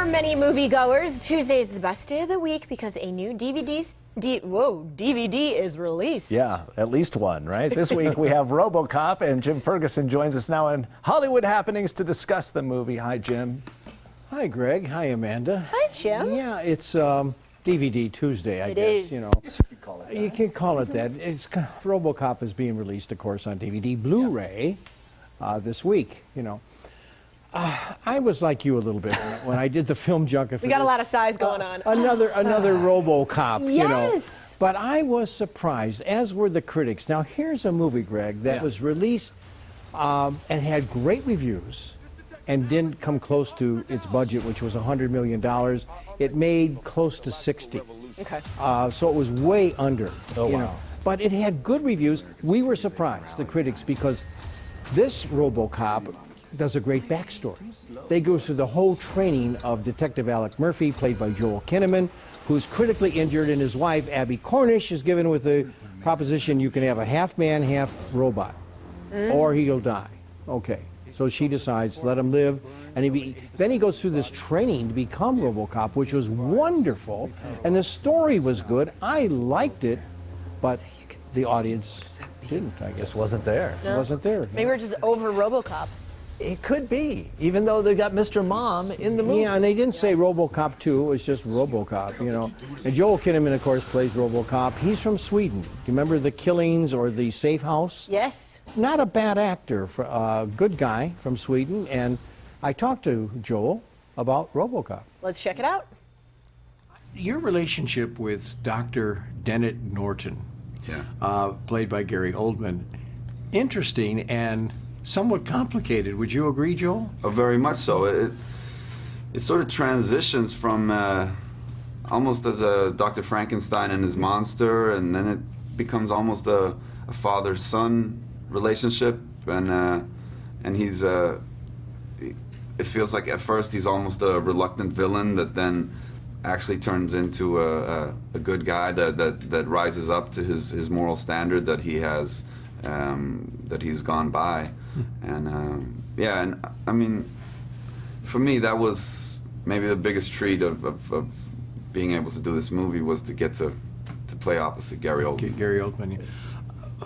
For many moviegoers, Tuesday is the best day of the week because a new DVD is released. Yeah, at least one, right? This week we have RoboCop, and Jim Ferguson joins us now in Hollywood Happenings to discuss the movie. Hi, Jim. Hi, Greg. Hi, Amanda. Hi, Jim. Yeah, it's DVD Tuesday, I guess. Is. You know, you can call it that. It's RoboCop is being released, of course, on DVD, Blu-ray this week. You know. I was like you a little bit when I did the film junket. We got a lot of size going on. Another RoboCop, yes. You know. But I was surprised, as were the critics. Now, here's a movie, Greg, that was released and had great reviews and didn't come close to its budget, which was $100 million. It made close to 60. Okay. So it was way under. Oh, you wow. know. But it had good reviews. We were surprised, the critics, because this RoboCop does a great backstory. They go through the whole training of Detective Alex Murphy, played by Joel Kinnaman, who's critically injured, and his wife, Abby Cornish, is given with the proposition you can have a half man, half robot, or he'll die. Okay, so she decides to let him live, and then he goes through this training to become RoboCop, which was wonderful, and the story was good. I liked it, but the audience didn't, I guess. Just wasn't there. No. It wasn't there. Maybe we're just over RoboCop. It could be, even though they got Mr. Mom in the movie. Yeah, and they didn't say RoboCop 2, it was just RoboCop, you know. And Joel Kinnaman, of course, plays RoboCop. He's from Sweden. Do you remember The Killings or The Safe House? Yes. Not a bad actor, good guy from Sweden. And I talked to Joel about RoboCop. Let's check it out. Your relationship with Dr. Dennett Norton, played by Gary Oldman, interesting and somewhat complicated. Would you agree, Joel? Oh, very much so. It sort of transitions from almost as a Dr. Frankenstein and his monster, and then it becomes almost a father-son relationship, and he's it feels like at first he's almost a reluctant villain that then actually turns into a good guy that rises up to his moral standard that he has that he's gone by. And yeah, and I mean, for me, that was maybe the biggest treat of being able to do this movie, was to get to play opposite Gary Oldman. Gary Oldman.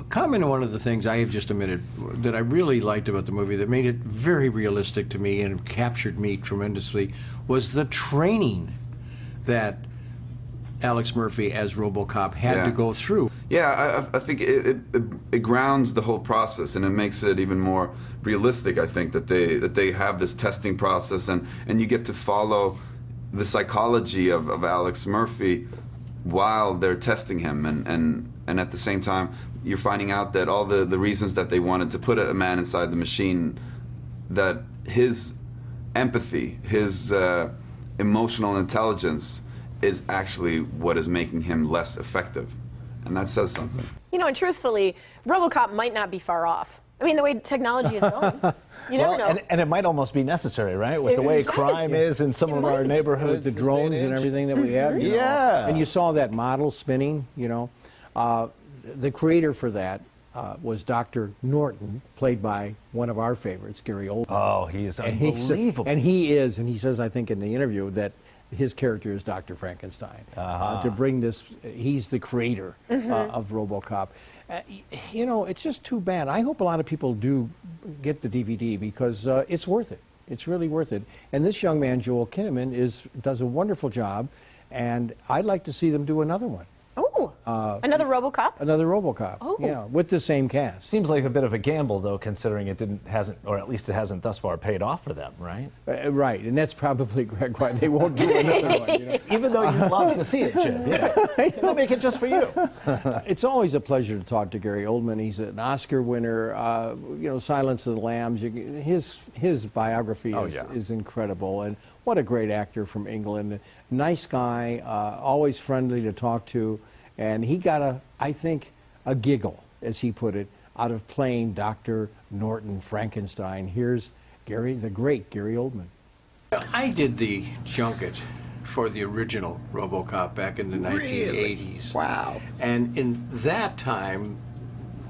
Comment on one of the things I have just admitted that I really liked about the movie that made it very realistic to me and captured me tremendously was the training that Alex Murphy as RoboCop had to go through. Yeah, I think it grounds the whole process, and it makes it even more realistic. I think that they have this testing process, and you get to follow the psychology of Alex Murphy while they're testing him, and at the same time you're finding out that all the reasons that they wanted to put a man inside the machine, that his empathy, his emotional intelligence is actually what is making him less effective. And that says something. You know, and truthfully, RoboCop might not be far off. I mean, the way technology is going, you never know. And it might almost be necessary, right? With the way crime is in some of our neighborhoods. With the drones and everything that we have. You know? And you saw that model spinning, you know. The creator for that was Dr. Norton, played by one of our favorites, Gary Oldman. Oh, he is unbelievable. And he says, I think in the interview, that his character is Dr. Frankenstein. To bring this, he's the creator of RoboCop. You know, it's just too bad. I hope a lot of people do get the DVD because it's worth it. It's really worth it. And this young man, Joel Kinnaman, does a wonderful job, and I'd like to see them do another one. Oh, another RoboCop? Another RoboCop, yeah, with the same cast. Seems like a bit of a gamble, though, considering it hasn't, or at least it hasn't thus far paid off for them, right? Right, and that's probably, Greg, why they won't do another one. You know? Even though you'd love to see it, Jim. They'll make it just for you. It's always a pleasure to talk to Gary Oldman. He's an Oscar winner. You know, Silence of the Lambs. His biography is incredible, and what a great actor from England. Nice guy, always friendly to talk to. And he got I think, a giggle, as he put it, out of playing Dr. Norton Frankenstein. Here's the great Gary Oldman. I did the junket for the original RoboCop back in the 1980s. Wow. And in that time,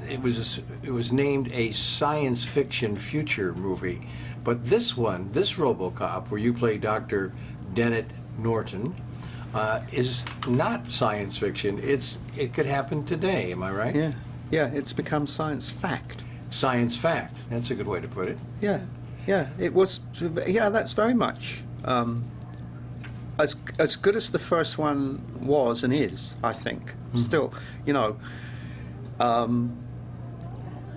it was named a science fiction future movie. But this one, this RoboCop, where you play Dr. Dennett Norton is not science fiction. It could happen today. Am I right? Yeah, yeah. It's become science fact. Science fact. That's a good way to put it. Yeah, yeah. It was. Yeah, that's very much as good as the first one was and is. I think still, you know,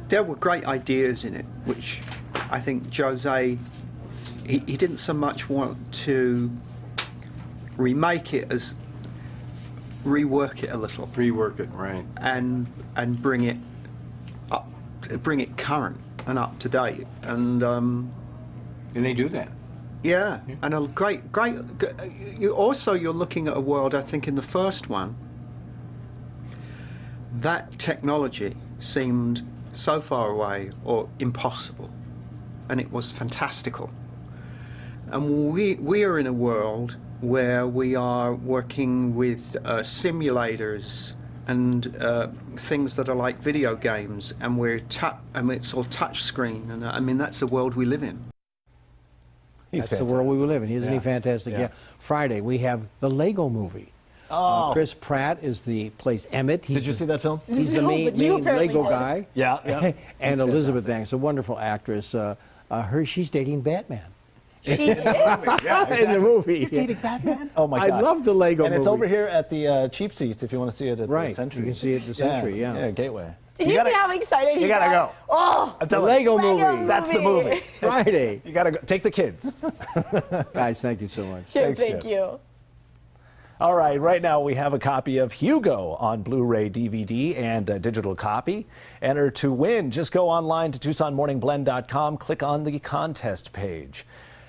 there were great ideas in it, which I think Jose. He didn't so much want to remake it as rework it a little. Rework it, right? And bring it up, bring it current and up to date, and they do that. yeah, and a great. You're looking at a world. I think in the first one, that technology seemed so far away or impossible, and it was fantastical. And we are in a world where we are working with simulators and things that are like video games, and it's all touch screen, and I mean that's the world we live in. He's That's the world we live in. Isn't he fantastic? Yeah. Friday we have the Lego Movie. Chris Pratt plays Emmett. Did you see that film? He's the No, main but you apparently Lego did. guy. Yeah. And Elizabeth Banks, a wonderful actress. She's dating Batman. She is. Yeah, In the movie. dating Batman? Oh my God. I love the Lego And movie. it's over here at the cheap seats if you want to see it at the Right. Century. You can see it at the Century, yeah. Yeah, Gateway. Did you see how excited he You gotta got? go. Oh, I'm The telling you. Lego Lego movie. That's the movie. Friday. You gotta go. Take the kids. Guys, thank you so much. Jim, Thanks, thank Jim. you. All right, right now we have a copy of Hugo on Blu-ray, DVD, and a digital copy. Enter to win. Just go online to TucsonMorningBlend.com, click on the contest page.